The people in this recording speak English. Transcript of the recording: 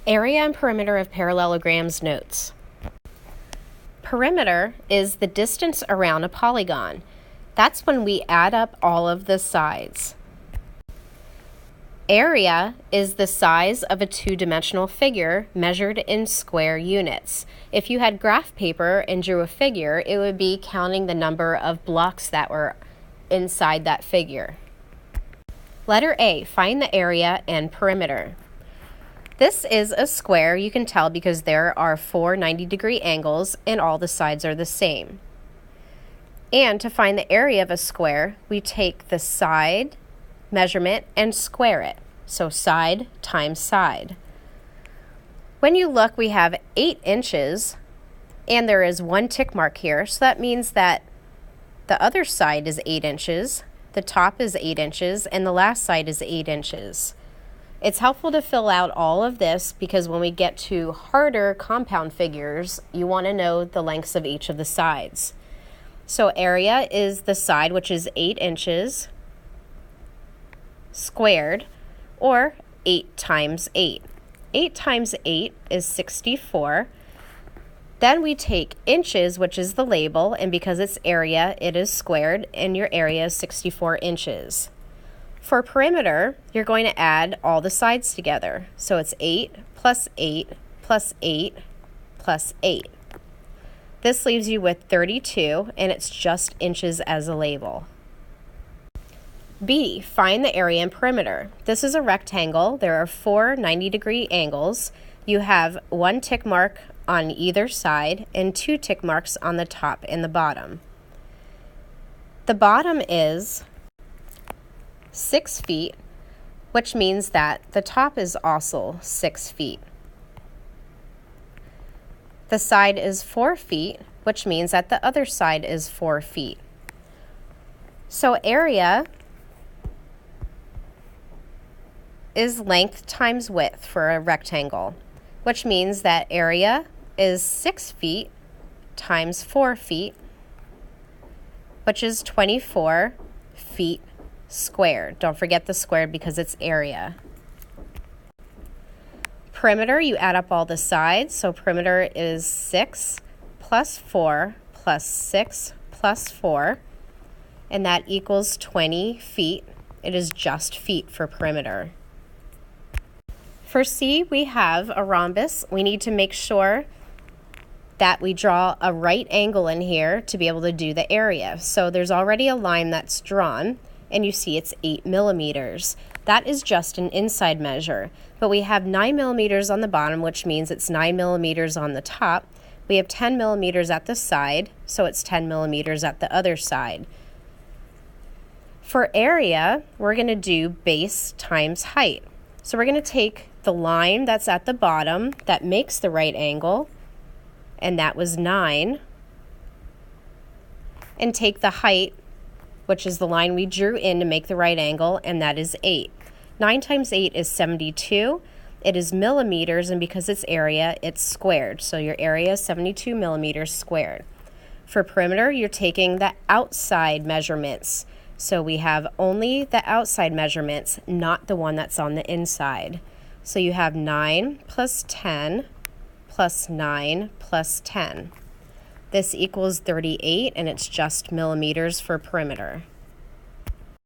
Area and perimeter of parallelograms notes. Perimeter is the distance around a polygon. That's when we add up all of the sides. Area is the size of a two-dimensional figure measured in square units. If you had graph paper and drew a figure, it would be counting the number of blocks that were inside that figure. Letter A, find the area and perimeter. This is a square, you can tell because there are 4 90-degree angles and all the sides are the same. And to find the area of a square, we take the side measurement and square it. So side times side. When you look, we have 8 inches and there is 1 tick mark here. So that means that the other side is 8 inches, the top is 8 inches, and the last side is 8 inches. It's helpful to fill out all of this because when we get to harder compound figures, you want to know the lengths of each of the sides. So area is the side, which is 8 inches squared, or 8 times 8. 8 times 8 is 64. Then we take inches, which is the label, and because it's area, it is squared, and your area is 64 inches. For perimeter, you're going to add all the sides together. So it's 8 plus 8 plus 8 plus 8. This leaves you with 32, and it's just inches as a label. B, find the area and perimeter. This is a rectangle. There are 4 90-degree angles. You have 1 tick mark on either side and 2 tick marks on the top and the bottom. The bottom is 6 feet, which means that the top is also 6 feet. The side is 4 feet, which means that the other side is 4 feet. So area is length times width for a rectangle, which means that area is 6 feet times 4 feet, which is 24 feet squared. Don't forget the squared because it's area. Perimeter, you add up all the sides. So perimeter is 6 plus 4 plus 6 plus 4, and that equals 20 feet. It is just feet for perimeter. For C, we have a rhombus. We need to make sure that we draw a right angle in here to be able to do the area. So there's already a line that's drawn, and you see it's 8 millimeters. That is just an inside measure, but we have 9 millimeters on the bottom, which means it's 9 millimeters on the top. We have 10 millimeters at the side, so it's 10 millimeters at the other side. For area, we're going to do base times height. So we're going to take the line that's at the bottom that makes the right angle, and that was 9, and take the height, which is the line we drew in to make the right angle, and that is 8. 9 times 8 is 72. It is millimeters, and because it's area, it's squared. So your area is 72 millimeters squared. For perimeter, you're taking the outside measurements. So we have only the outside measurements, not the one that's on the inside. So you have 9 plus 10 plus 9 plus 10. This equals 38, and it's just millimeters for perimeter.